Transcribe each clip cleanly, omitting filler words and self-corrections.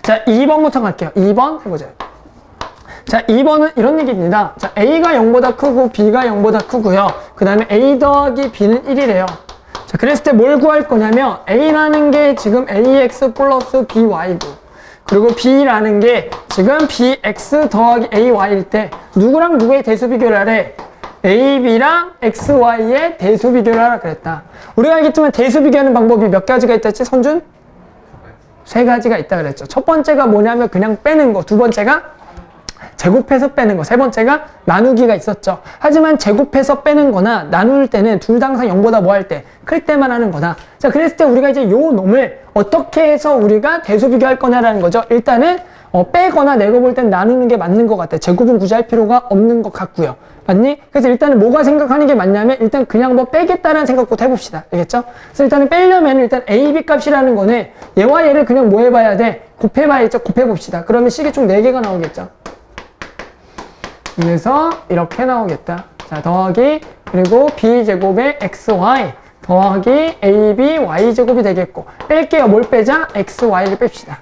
자, 2번부터 갈게요. 2번 해보자. 자, 2번은 이런 얘기입니다. 자, A가 0보다 크고 B가 0보다 크고요. 그 다음에 A 더하기 B는 1이래요. 자, 그랬을 때 뭘 구할 거냐면 A라는 게 지금 AX 플러스 BY고 그리고 B라는 게 지금 BX 더하기 AY일 때 누구랑 누구의 대수 비교를 하래? AB랑 XY의 대수 비교를 하라 그랬다. 우리가 알겠지만 대수 비교하는 방법이 몇 가지가 있다 했지? 선준? 세 가지가 있다 그랬죠. 첫 번째가 뭐냐면 그냥 빼는 거. 두 번째가 제곱해서 빼는 거. 세 번째가 나누기가 있었죠. 하지만 제곱해서 빼는 거나 나눌 때는 둘 다 항상 0보다 뭐 할 때? 클 때만 하는 거다. 자, 그랬을 때 우리가 이제 요 놈을 어떻게 해서 우리가 대수 비교할 거냐라는 거죠. 일단은 빼거나 내가 볼 땐 나누는 게 맞는 것 같아. 제곱은 굳이 할 필요가 없는 것 같고요. 맞니? 그래서 일단은 뭐가 생각하는 게 맞냐면 일단 그냥 뭐 빼겠다라는 생각부터 해봅시다. 알겠죠? 그래서 일단은 빼려면 일단 A, B 값이라는 거는 얘와 얘를 그냥 뭐 해봐야 돼? 곱해봐야겠죠? 곱해봅시다. 그러면 식이 총 4개가 나오겠죠? 그래서 이렇게 나오겠다. 자, 더하기 그리고 B제곱의 XY 더하기 AB Y제곱이 되겠고 뺄게요. 뭘 빼자? XY를 뺍시다.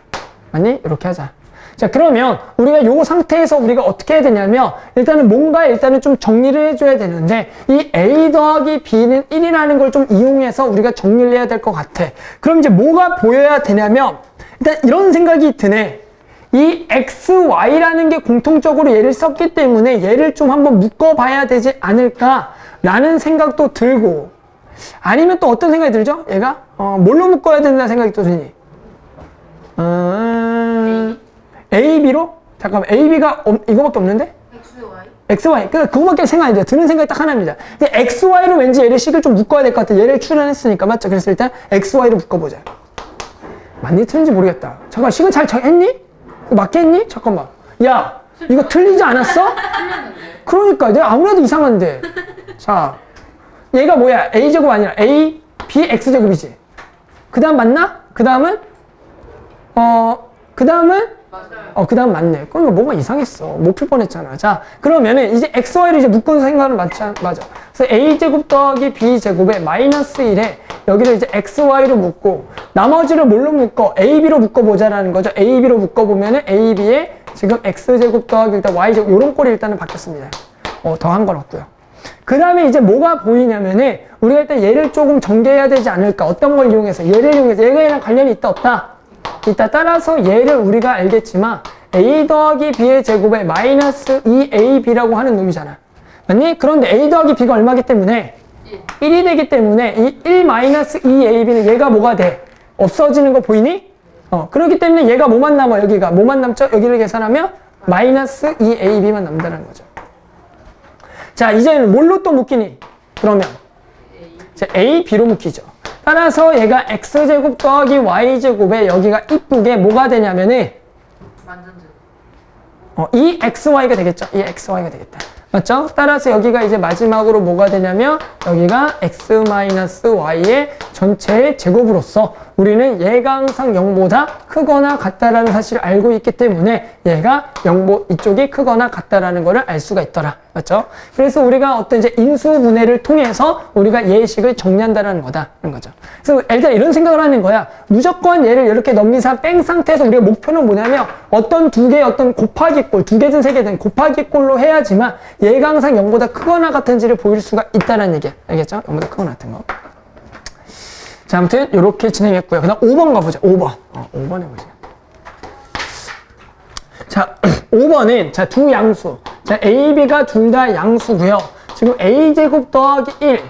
맞니? 이렇게 하자. 자, 그러면 우리가 요 상태에서 우리가 어떻게 해야 되냐면 일단은 뭔가 일단은 좀 정리를 해줘야 되는데 이 A 더하기 B는 1이라는 걸 좀 이용해서 우리가 정리를 해야 될 것 같아. 그럼 이제 뭐가 보여야 되냐면 일단 이런 생각이 드네. 이 XY라는 게 공통적으로 얘를 썼기 때문에 얘를 좀 한번 묶어봐야 되지 않을까라는 생각도 들고 아니면 또 어떤 생각이 들죠? 얘가? 뭘로 묶어야 된다는 생각이 또 드니? AB로? 잠깐만, AB가 이거밖에 없는데? XY. 그거밖에 생각이 안 돼요. 드는 생각이 딱 하나입니다. 근데 XY로 왠지 얘를 식을 좀 묶어야 될 것 같아. 얘를 출연했으니까, 맞죠? 그래서 일단 XY로 묶어보자. 맞니? 틀린지 모르겠다. 잠깐, 식은 잘 했니? 맞게 했니? 잠깐만. 야, 이거 틀리지 않았어? 그러니까, 내가 아무래도 이상한데. 자, 얘가 뭐야? A제곱 아니라 A, B, X제곱이지. 그 다음 맞나? 그 다음은? 그 다음은? 그 다음 맞네. 그러니까 뭔가 이상했어. 못 풀 뻔했잖아. 자, 그러면은 이제 XY를 이제 묶은 생각은 맞아. 그래서 A제곱 더하기 B제곱에 마이너스 1에 여기를 이제 XY로 묶고 나머지를 뭘로 묶어? AB로 묶어보자라는 거죠. AB로 묶어보면은 AB에 지금 X제곱 더하기 일단 Y제곱 요런 꼴이 일단은 바뀌었습니다. 더한 건 없고요. 그 다음에 이제 뭐가 보이냐면은 우리가 일단 얘를 조금 전개해야 되지 않을까? 어떤 걸 이용해서? 얘를 이용해서 얘가 얘랑 관련이 있다 없다? 있다. 따라서 얘를 우리가 알겠지만 A 더하기 B의 제곱에 마이너스 2AB라고 하는 놈이잖아. 맞니? 그런데 A 더하기 B가 얼마기 때문에? 1이 되기 때문에 이 1 마이너스 2AB는 얘가 뭐가 돼? 없어지는 거 보이니? 그렇기 때문에 얘가 뭐만 남아? 여기가 뭐만 남죠? 여기를 계산하면 마이너스 2AB만 남는다는 거죠. 자, 이제는 뭘로 또 묶이니? 그러면 이제 A, B로 묶이죠. 따라서 얘가 X제곱 더하기 Y제곱에 여기가 이쁘게 뭐가 되냐면은 이 XY가 되겠죠. 이 XY가 되겠다. 맞죠? 따라서 여기가 이제 마지막으로 뭐가 되냐면 여기가 X-Y의 전체의 제곱으로서 우리는 얘가 항상 0보다 크거나 같다라는 사실을 알고 있기 때문에 얘가 이쪽이 크거나 같다라는 것을 알 수가 있더라. 맞죠? 그래서 우리가 어떤 이제 인수분해를 통해서 우리가 예식을 정리한다라는 거다라는 거죠. 그래서 일단 이런 생각을 하는 거야. 무조건 얘를 이렇게 넘기사 뺑 상태에서 우리가 목표는 뭐냐면 어떤 두 개의 어떤 곱하기꼴, 두 개든 세 개든 곱하기꼴로 해야지만 얘가 항상 0보다 크거나 같은지를 보일 수가 있다는 얘기야. 알겠죠? 0보다 크거나 같은 거. 자, 아무튼 이렇게 진행했고요. 그 다음 5번 가보자. 5번. 5번 해보자. 자, 5번은 자, 두 양수. 자, A, B가 둘 다 양수고요. 지금 A제곱 더하기 1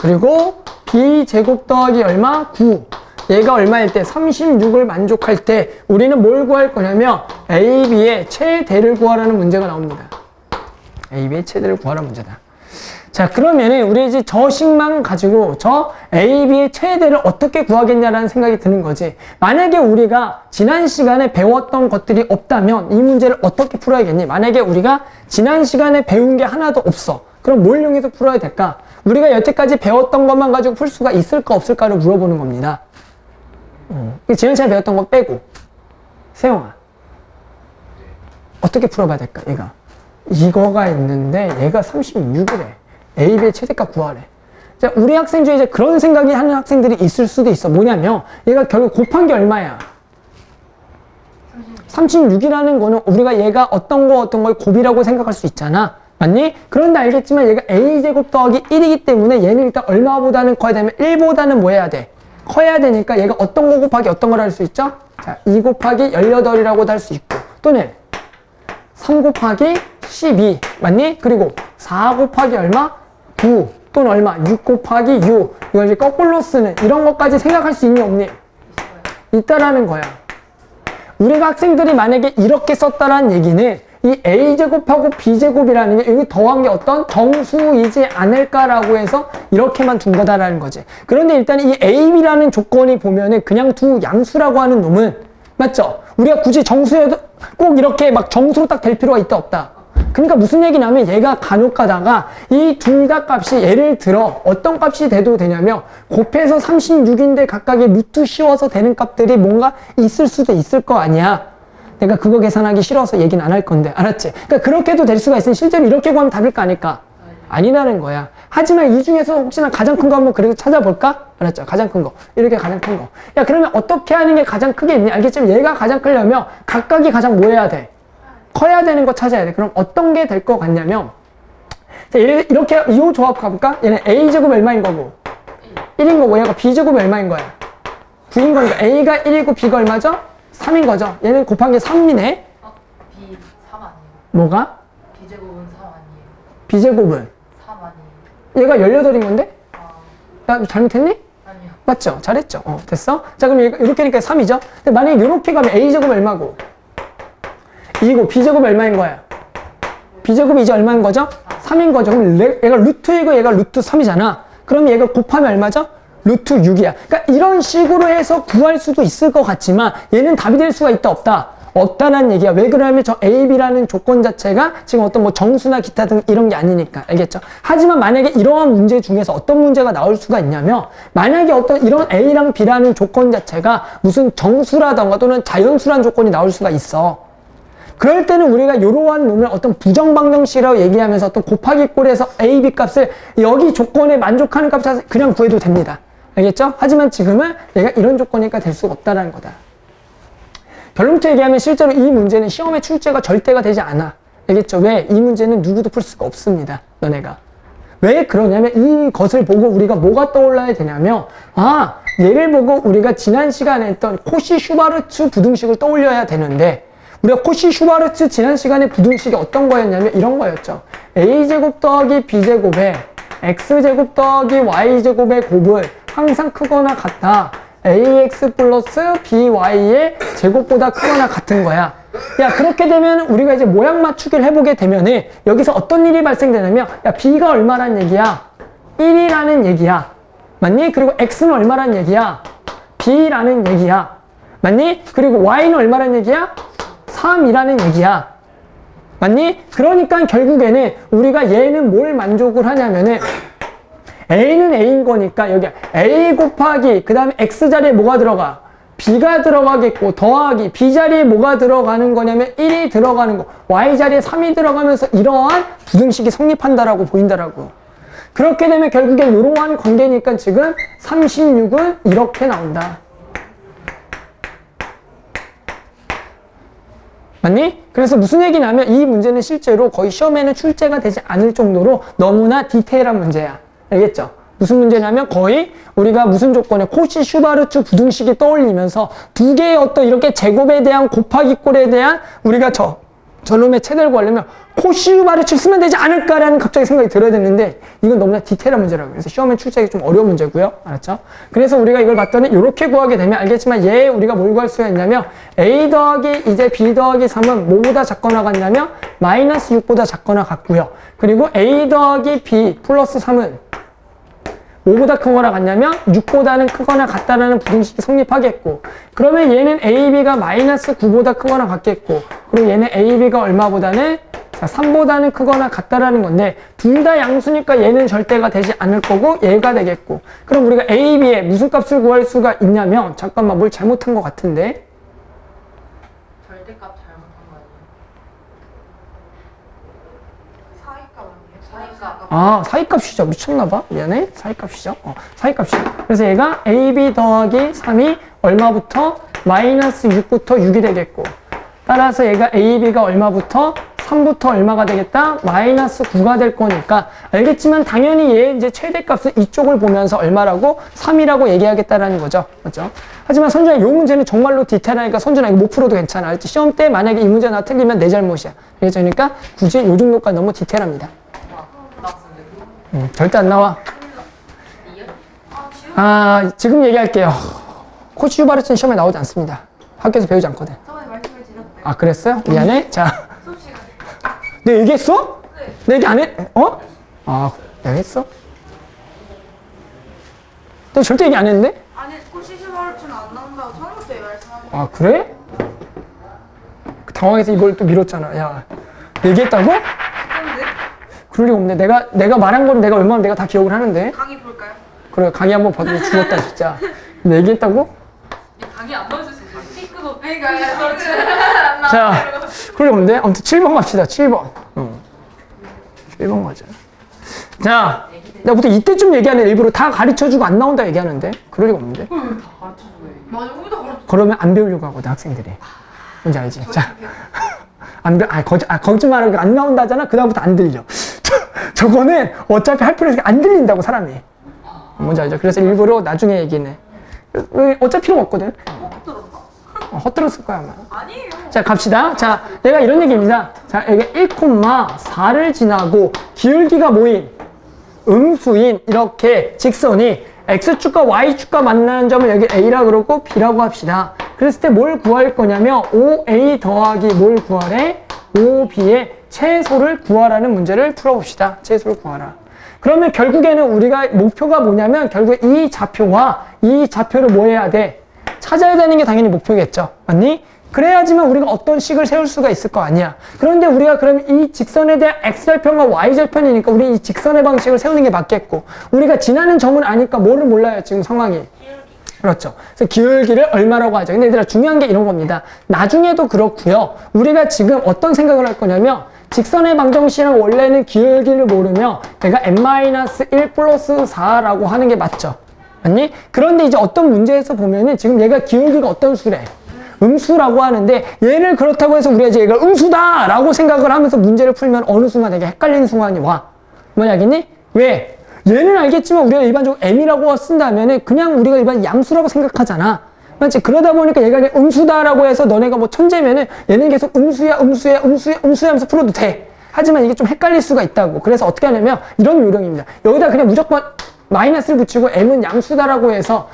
그리고 B제곱 더하기 얼마? 9. 얘가 얼마일 때? 36을 만족할 때 우리는 뭘 구할 거냐면 A, B의 최대를 구하라는 문제가 나옵니다. A, B의 최대를 구하라는 문제다. 자, 그러면은 우리 이제 저 식만 가지고 저 A, B의 최대를 어떻게 구하겠냐라는 생각이 드는 거지. 만약에 우리가 지난 시간에 배웠던 것들이 없다면 이 문제를 어떻게 풀어야겠니? 만약에 우리가 지난 시간에 배운 게 하나도 없어. 그럼 뭘 이용해서 풀어야 될까? 우리가 여태까지 배웠던 것만 가지고 풀 수가 있을까 없을까를 물어보는 겁니다. 지난 시간에 배웠던 거 빼고. 세영아. 어떻게 풀어봐야 될까? 얘가. 이거가 있는데 얘가 36이래. A, B의 최대값 구하래. 자, 우리 학생 중에 이제 그런 생각이 하는 학생들이 있을 수도 있어. 뭐냐면, 얘가 결국 곱한 게 얼마야? 36이라는 거는 우리가 얘가 어떤 거의 곱이라고 생각할 수 있잖아. 맞니? 그런데 알겠지만 얘가 a제곱 더하기 1이기 때문에 얘는 일단 얼마보다는 커야 되면 1보다는 뭐 해야 돼? 커야 되니까 얘가 어떤 거 곱하기 어떤 걸 할 수 있죠? 자, 2 곱하기 18이라고도 할 수 있고 또는 3 곱하기 12 맞니? 그리고 4 곱하기 얼마? 9 또는 얼마? 6 곱하기 6 이걸 이제 거꾸로 쓰는 이런 것까지 생각할 수 있니 없니? 있다라는 거야. 우리가 학생들이 만약에 이렇게 썼다라는 얘기는 이 a제곱하고 b제곱이라는 게 여기 더한 게 어떤 정수이지 않을까라고 해서 이렇게만 둔 거다라는 거지. 그런데 일단 이 ab라는 조건이 보면은 그냥 두 양수라고 하는 놈은 맞죠? 우리가 굳이 정수여도 꼭 이렇게 막 정수로 딱 될 필요가 있다 없다. 그러니까 무슨 얘기냐면 얘가 간혹 가다가 이 둘 다 값이 예를 들어 어떤 값이 돼도 되냐면 곱해서 36인데 각각의 루트 씌워서 되는 값들이 뭔가 있을 수도 있을 거 아니야. 내가 그거 계산하기 싫어서 얘기는 안 할 건데 알았지? 그러니까 그렇게도 될 수가 있으니 실제로 이렇게 구하면 답일까 아닐까? 아니라는 거야. 하지만 이 중에서 혹시나 가장 큰 거 한번 그래도 찾아볼까? 알았죠? 가장 큰 거. 이렇게 가장 큰 거. 야 그러면 어떻게 하는 게 가장 크게 있니? 알겠지만 얘가 가장 크려면 각각이 가장 뭐 해야 돼? 커야 되는 거 찾아야 돼. 그럼 어떤 게 될 것 같냐면 자, 이렇게 이 조합 가볼까? 얘는 a제곱 얼마인 거고 1인 거고 얘가 b제곱 얼마인 거야? 9인 거니까 a가 1이고 b가 얼마죠? 3인 거죠. 얘는 곱한 게 3이네. B 3 아니에요? 뭐가? B제곱은 3 아니에요? b제곱은? 3 아니에요? 얘가 18인 건데? 나 잘못했니? 아니요. 맞죠? 잘했죠? 됐어? 자, 그럼 이렇게 하니까 3이죠? 근데 만약에 이렇게 가면 a제곱 얼마고? 2고 b제곱 얼마인 거야? b제곱이 이제 얼마인 거죠? 3인 거죠. 그럼 얘가 루트 2고 얘가 루트 3이잖아. 그럼 얘가 곱하면 얼마죠? 루트 6이야. 그러니까 이런 식으로 해서 구할 수도 있을 것 같지만 얘는 답이 될 수가 있다 없다? 없다는 얘기야. 왜 그러냐면 저 A, B라는 조건 자체가 지금 어떤 뭐 정수나 기타 등 이런 게 아니니까. 알겠죠? 하지만 만약에 이러한 문제 중에서 어떤 문제가 나올 수가 있냐면 만약에 어떤 이런 A랑 B라는 조건 자체가 무슨 정수라던가 또는 자연수라는 조건이 나올 수가 있어. 그럴 때는 우리가 이러한 놈을 어떤 부정방정식이라고 얘기하면서 어떤 곱하기 꼴에서 A, B 값을 여기 조건에 만족하는 값을 그냥 구해도 됩니다. 알겠죠? 하지만 지금은 얘가 이런 조건이니까 될 수가 없다는 거다. 결론부터 얘기하면 실제로 이 문제는 시험의 출제가 절대가 되지 않아. 알겠죠? 왜? 이 문제는 누구도 풀 수가 없습니다. 너네가. 왜 그러냐면 이것을 보고 우리가 뭐가 떠올라야 되냐면 얘를 보고 우리가 지난 시간에 했던 코시-슈바르츠 부등식을 떠올려야 되는데 우리가 코시-슈바르츠 지난 시간에 부등식이 어떤 거였냐면 이런 거였죠. a제곱 더하기 b제곱에 x제곱 더하기 y제곱의 곱을 항상 크거나 같다. ax 플러스 by의 제곱보다 크거나 같은 거야. 야 그렇게 되면 우리가 이제 모양 맞추기를 해보게 되면은 여기서 어떤 일이 발생되냐면 야 b가 얼마란 얘기야? 1이라는 얘기야. 맞니? 그리고 x는 얼마란 얘기야? b라는 얘기야. 맞니? 그리고 y는 얼마란 얘기야? 3이라는 얘기야. 맞니? 그러니까 결국에는 우리가 얘는 뭘 만족을 하냐면은 A는 A인 거니까 여기 A 곱하기 그 다음에 X 자리에 뭐가 들어가? B가 들어가겠고 더하기 B 자리에 뭐가 들어가는 거냐면 1이 들어가는 거 Y 자리에 3이 들어가면서 이러한 부등식이 성립한다라고 보인다라고. 그렇게 되면 결국엔 이러한 관계니까 지금 36은 이렇게 나온다. 맞니? 그래서 무슨 얘기냐면 이 문제는 실제로 거의 시험에는 출제가 되지 않을 정도로 너무나 디테일한 문제야. 알겠죠? 무슨 문제냐면 거의 우리가 무슨 조건에 코시-슈바르츠 부등식이 떠올리면서 두 개의 어떤 이렇게 제곱에 대한 곱하기 꼴에 대한 우리가 저놈의 체대를 구하려면 코시-슈바르츠 쓰면 되지 않을까라는 갑자기 생각이 들어야 되는데 이건 너무나 디테일한 문제라고. 그래서 시험에 출제하기 좀 어려운 문제고요. 알았죠? 그래서 우리가 이걸 봤더니 이렇게 구하게 되면 알겠지만 얘 우리가 뭘 구할 수가 있냐면 A 더하기 이제 B 더하기 3은 뭐보다 작거나 같냐면 마이너스 6보다 작거나 같고요. 그리고 A 더하기 B 플러스 3은 뭐보다 크거나 같냐면 6보다는 크거나 같다라는 부등식이 성립하겠고 그러면 얘는 AB가 마이너스 9보다 크거나 같겠고 그리고 얘는 AB가 얼마보다는 3보다는 크거나 같다라는 건데 둘 다 양수니까 얘는 절대가 되지 않을 거고 얘가 되겠고 그럼 우리가 AB의 무슨 값을 구할 수가 있냐면 잠깐만 뭘 잘못한 것 같은데 절대값 잘못한 거 아니에요? 사이값. 사이값이죠. 미쳤나봐. 미안해. 사이값이죠. 사이값이죠. 그래서 얘가 AB 더하기 3이 얼마부터? 마이너스 6부터 6이 되겠고 따라서 얘가 AB가 얼마부터? 3부터 얼마가 되겠다? 마이너스 9가 될 거니까 알겠지만 당연히 얘 이제 최대값은 이쪽을 보면서 얼마라고? 3이라고 얘기하겠다라는 거죠. 맞죠? 하지만 선준아 이 문제는 정말로 디테일하니까 선준아 이거 못 풀어도 괜찮아. 알지? 시험 때 만약에 이 문제 나 틀리면 내 잘못이야. 알겠죠? 그러니까 굳이 이 정도까지 너무 디테일합니다. 절대 안 나와. 아 지금 얘기할게요. 코치 유바르츠는 시험에 나오지 않습니다. 학교에서 배우지 않거든. 저번에 말씀을 드렸어요. 아 그랬어요? 미안해. 자. 수업 시간에. 내가 얘기했어? 네. 내 얘기 안 해? 어? 아, 내가 했어? 너 절대 얘기 안 했는데? 아니 코시시바르츠는 안 나온다고 처음부터 말씀하셨는데 아, 그래? 당황해서 이걸 또 밀었잖아. 야, 얘기했다고? 그럴 리가 없네. 내가 말한 거는 내가 웬만하면 내가 다 기억을 하는데. 강의 볼까요? 그래, 강의 한번 봐도 죽었다, 진짜. 근데 얘기했다고? 강의 안 넣어줄 수 있어요. B급 그러니까 그렇지. 자, 그럴 리가 없는데. 아무튼 7번 갑시다, 7번. 7번 가자. 자, 내가 보통 이때쯤 얘기하는 일부러 다 가르쳐주고 안 나온다 얘기하는데. 그럴 리가 없는데. 맞아 우리도 그렇죠. 그러면 안 배우려고 하거든, 학생들이. 뭔지 알지? 자. 거짓말하는 거 안 나온다잖아? 그다음부터 안 들려. 저거는 어차피 할 필요 없으니까 안 들린다고, 사람이. 뭔지 알죠? 그래서 일부러 나중에 얘기네. 어차피 필요가 없거든. 헛들었을 거야, 아마. 아니에요. 자, 갑시다. 자, 내가 이런 얘기입니다. 자, 여기 1,4를 지나고 기울기가 모인 음수인 이렇게 직선이 X축과 Y축과 만나는 점을 여기 A라 그러고 B라고 합시다. 그랬을 때 뭘 구할 거냐면 5A 더하기 뭘 구하래? 5B의 최소를 구하라는 문제를 풀어봅시다. 최소를 구하라. 그러면 결국에는 우리가 목표가 뭐냐면 결국 이 좌표와 이 좌표를 뭐 해야 돼? 찾아야 되는 게 당연히 목표겠죠. 맞니? 그래야지만 우리가 어떤 식을 세울 수가 있을 거 아니야. 그런데 우리가 그럼 이 직선에 대한 X절편과 Y절편이니까 우리 이 직선의 방식을 세우는 게 맞겠고 우리가 지나는 점은 아니까 뭐를 몰라요, 지금 상황이. 그렇죠. 그래서 기울기를 얼마라고 하죠. 근데 얘들아 중요한 게 이런 겁니다. 나중에도 그렇고요. 우리가 지금 어떤 생각을 할 거냐면 직선의 방정식은 원래는 기울기를 모르면 내가 n-1 플러스 4라고 하는 게 맞죠. 맞니? 그런데 이제 어떤 문제에서 보면은 지금 얘가 기울기가 어떤 수래? 음수라고 하는데 얘를 그렇다고 해서 우리가 이제 얘가 음수다! 라고 생각을 하면서 문제를 풀면 어느 순간 되게 헷갈리는 순간이 와. 뭔지 알겠니? 왜? 얘는 알겠지만 우리가 일반적으로 m이라고 쓴다면은 그냥 우리가 일반 양수라고 생각하잖아. 맞지? 그러다 보니까 얘가 그냥 음수다라고 해서 너네가 뭐 천재면은 얘는 계속 음수야 하면서 풀어도 돼. 하지만 이게 좀 헷갈릴 수가 있다고. 그래서 어떻게 하냐면 이런 요령입니다. 여기다 그냥 무조건 마이너스를 붙이고 m은 양수다라고 해서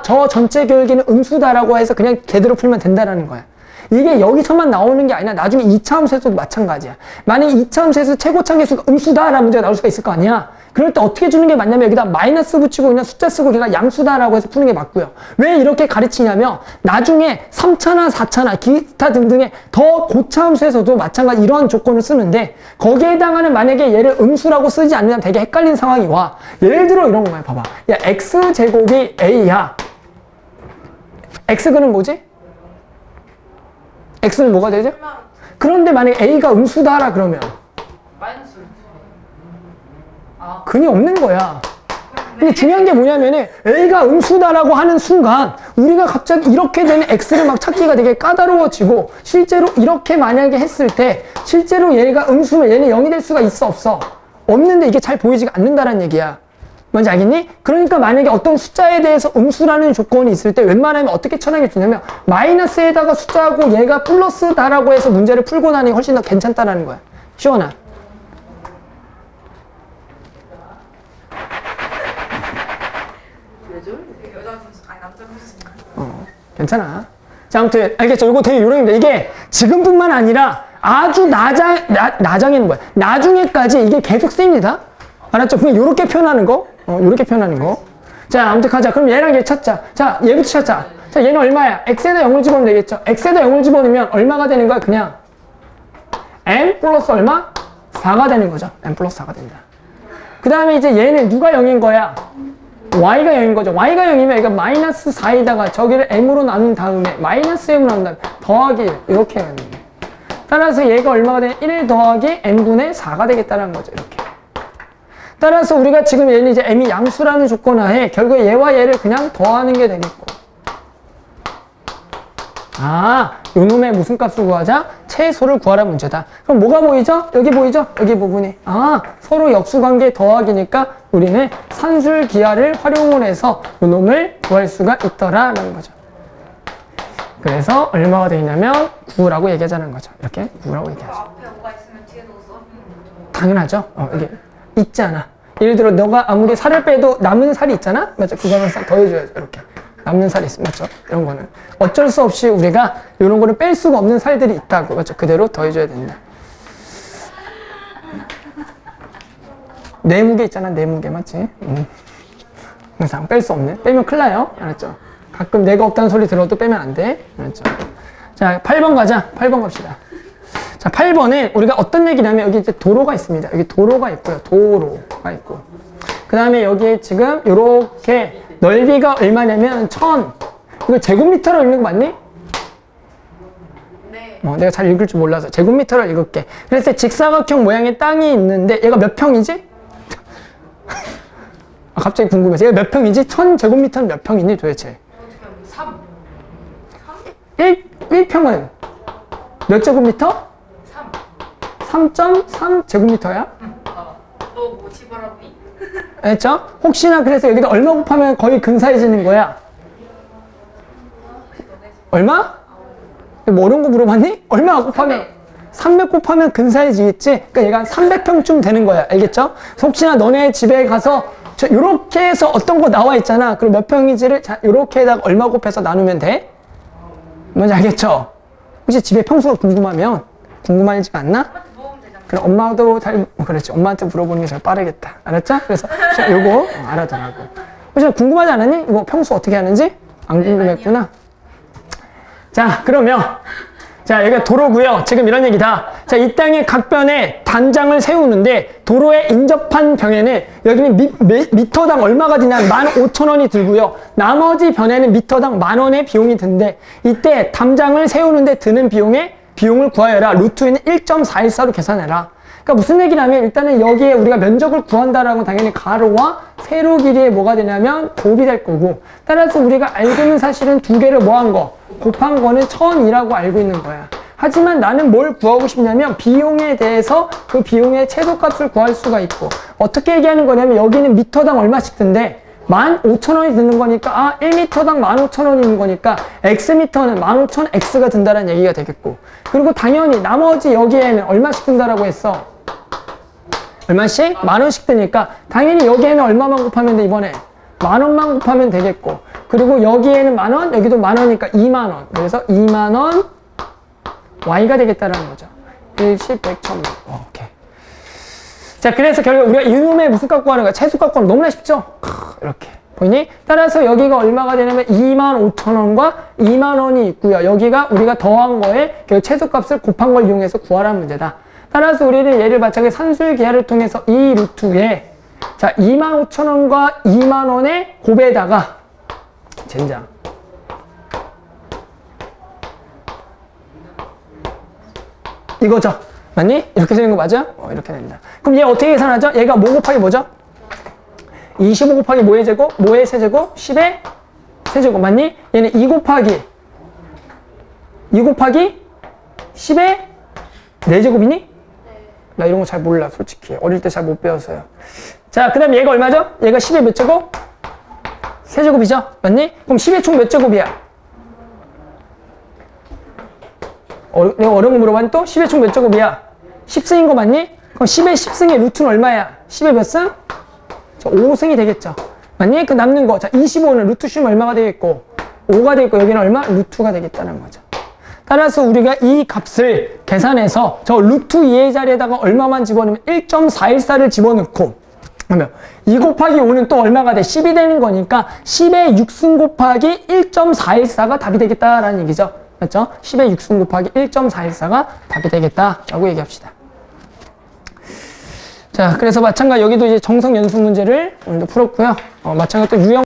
저 전체 기울기는 음수다라고 해서 그냥 걔대로 풀면 된다라는 거야. 이게 여기서만 나오는 게 아니라 나중에 2차 함수에서도 마찬가지야. 만약에 2차 함수에서 최고차 계수가 음수다라는 문제가 나올 수가 있을 거 아니야. 그럴 때 어떻게 주는 게 맞냐면 여기다 마이너스 붙이고 그냥 숫자 쓰고 걔가 양수다라고 해서 푸는 게 맞고요. 왜 이렇게 가르치냐면 나중에 3차나 4차나 기타 등등의 더 고차 함수에서도 마찬가지 이러한 조건을 쓰는데 거기에 해당하는 만약에 얘를 음수라고 쓰지 않으면 되게 헷갈리는 상황이 와. 예를 들어 이런 거야. 봐봐. 야, x제곱이 a야. x근은 뭐지? x는 뭐가 되죠? 그런데 만약에 a가 음수다라 그러면 마이너스. 근이 없는 거야. 근데 중요한 게 뭐냐면은 A가 음수다라고 하는 순간 우리가 갑자기 이렇게 되는 X를 막 찾기가 되게 까다로워지고 실제로 이렇게 만약에 했을 때 실제로 얘가 음수면 얘는 0이 될 수가 있어 없어? 없는데 이게 잘 보이지가 않는다는 얘기야. 뭔지 알겠니? 그러니까 만약에 어떤 숫자에 대해서 음수라는 조건이 있을 때 웬만하면 어떻게 처리해 주냐면 마이너스에다가 숫자하고 얘가 플러스다라고 해서 문제를 풀고 나니 훨씬 더 괜찮다라는 거야. 시원아. 여자 선수 아니 남자 선수입니다. 괜찮아. 자, 아무튼 알겠죠? 이거 되게 요령입니다. 이게 지금뿐만 아니라 아주 나중에는 뭐야? 나중에까지 이게 계속 쓰입니다. 알았죠? 그냥 요렇게 표현하는 거. 요렇게 표현하는 거. 자, 아무튼 가자. 그럼 얘랑 얘 찾자. 자, 얘부터 찾자. 자, 얘는 얼마야? x에다 0을 집어넣으면 되겠죠? x에다 0을 집어넣으면 얼마가 되는 거야? 그냥 n 플러스 얼마? 4가 되는 거죠. n 플러스 4가 된다. 그 다음에 이제 얘는 누가 0인 거야? y가 0인 거죠. y가 0이면 얘가 마이너스 4에다가 저기를 m으로 나눈 다음에 마이너스 m으로 나눈 다음에 더하기 1 이렇게 해야 됩니다. 따라서 얘가 얼마가 되냐? 1 더하기 n분의 4가 되겠다는 거죠. 이렇게. 따라서 우리가 지금 얘는 이제 m이 양수라는 조건 하에 결국에 얘와 얘를 그냥 더하는 게 되겠고 아, 요 놈의 무슨 값을 구하자? 최소를 구하라 문제다. 그럼 뭐가 보이죠? 여기 보이죠? 여기 부분이. 아, 서로 역수관계 더하기니까 우리는 산술기하를 활용을 해서 요 놈을 구할 수가 있더라라는 거죠. 그래서 얼마가 되냐면 9라고 얘기하자는 거죠. 이렇게 9라고 얘기하죠. 앞에 5가 있으면 뒤에도 써주는 거죠. 당연하죠. 이게 있잖아. 예를 들어 너가 아무리 살을 빼도 남은 살이 있잖아? 맞죠? 그거는 싹 더해줘야죠. 이렇게. 남는 살이 있어. 맞죠? 이런 거는. 어쩔 수 없이 우리가 이런 거를 뺄 수가 없는 살들이 있다고. 맞죠? 그대로 더해줘야 된다. 내무게 있잖아. 내무게. 맞지? 항상 뺄 수 없는. 빼면 큰일 나요. 알았죠? 가끔 내가 없다는 소리 들어도 빼면 안 돼. 알았죠? 자, 8번 가자. 8번 갑시다. 자, 8번은 우리가 어떤 얘기냐면 여기 이제 도로가 있습니다. 여기 도로가 있고요. 도로가 있고. 그 다음에 여기에 지금 요렇게 넓이가 얼마냐면 1000. 이거 제곱미터로 읽는 거 맞니? 네. 내가 잘 읽을 줄 몰라서 제곱미터로 읽을게. 그래서 직사각형 모양의 땅이 있는데 얘가 몇 평이지? 아, 갑자기 궁금해서 얘가 몇 평이지? 1000제곱미터는 몇 평이니 도대체? 1평은 몇 제곱미터? 3.3 제곱미터야? 너 뭐 집어라보니? 알죠? 혹시나 그래서 여기다 얼마 곱하면 거의 근사해지는 거야? 얼마? 뭐 어려운 거 물어봤니? 얼마 곱하면? 300 곱하면 근사해지겠지? 그러니까 얘가 300평쯤 되는 거야. 알겠죠? 혹시나 너네 집에 가서 요렇게 해서 어떤 거 나와 있잖아. 그럼 몇 평인지를 자, 요렇게에다가 얼마 곱해서 나누면 돼? 뭔지 알겠죠? 혹시 집에 평수가 궁금하지가 않나? 엄마한테 물어보면 되잖아. 그럼 엄마도 그렇지. 엄마한테 물어보는 게 제일 빠르겠다. 알았죠? 그래서 요거 알아두라고. 혹시 궁금하지 않았니? 이거 평수 어떻게 하는지? 안 궁금했구나. 자, 그러면 자, 여기가 도로고요. 지금 이런 얘기다. 자, 이 땅의 각 변에 단장을 세우는데 도로에 인접한 병에는 여기는 미터당 얼마가 드냐? 15,000원이 들고요. 나머지 변에는 미터당 10,000원의 비용이 든대. 이때 담장을 세우는데 드는 비용을 구하여라. 루트는 1.414로 계산해라. 그러니까 무슨 얘기냐면 일단은 여기에 우리가 면적을 구한다라고 당연히 가로와 세로 길이에 뭐가 되냐면 곱이 될 거고, 따라서 우리가 알고 있는 사실은 두 개를 뭐 한 거? 곱한 거는 1000이라고 알고 있는 거야. 하지만 나는 뭘 구하고 싶냐면 비용에 대해서 그 비용의 최소값을 구할 수가 있고, 어떻게 얘기하는 거냐면 여기는 미터당 얼마씩 든대? 15,000원이 드는 거니까 1m당 15,000원인 거니까 x미터는 15,000x가 든다는 얘기가 되겠고, 그리고 당연히 나머지 여기에는 얼마씩 든다라고 했어? 얼마씩? 10,000원씩 드니까 당연히 여기에는 얼마만 곱하면 돼? 이번에 10,000원만 곱하면 되겠고, 그리고 여기에는 10,000원, 여기도 10,000원이니까 20,000원. 그래서 20,000원 y가 되겠다라는 거죠. 1, 10, 100, 1000. 오케이. 자, 그래서 결국 우리가 이놈의 무슨 값 구하는 거야? 최소 값 구하는 거 너무나 쉽죠? 이렇게. 보이니? 따라서 여기가 얼마가 되냐면 25,000원과 20,000원이 있고요. 여기가 우리가 더한 거에 그 최소 값을 곱한 걸 이용해서 구하라는 문제다. 따라서 우리는 얘를 마찬가지 산술기하를 통해서 이 루트에 자, 25,000원과 20,000원의 곱에다가 젠장. 이거죠. 맞니? 이렇게 되는 거 맞아? 이렇게 된다. 그럼 얘 어떻게 계산하죠? 얘가 뭐 곱하기 뭐죠? 25 곱하기 뭐의 제곱? 뭐의 세제곱? 10의 세제곱. 맞니? 얘는 2 곱하기 10의 4제곱이니? 나 이런 거 잘 몰라, 솔직히. 어릴 때 잘 못 배웠어요. 자, 그 다음에 얘가 얼마죠? 얘가 10의 몇 제곱? 세제곱이죠? 맞니? 그럼 10의 총 몇 제곱이야? 내가 어려운 거 물어봤니 또? 10의 총 몇 제곱이야? 10승인 거 맞니? 그럼 10의 10승의 루트는 얼마야? 10의 몇 승? 자, 5승이 되겠죠. 맞니? 그 남는 거. 자, 25는 루트 씌우면 얼마가 되겠고? 5가 되겠고, 여기는 얼마? 루트가 되겠다는 거죠. 따라서 우리가 이 값을 계산해서 저 루트 2의 자리에다가 얼마만 집어넣으면 1.414를 집어넣고, 그러면 2 곱하기 5는 또 얼마가 돼? 10이 되는 거니까 10의 6승 곱하기 1.414가 답이 되겠다라는 얘기죠. 맞죠? 10의 6승 곱하기 1.414가 답이 되겠다라고 얘기합시다. 자, 그래서 마찬가지 여기도 이제 정석 연습 문제를 오늘도 풀었고요. 마찬가지 또 유형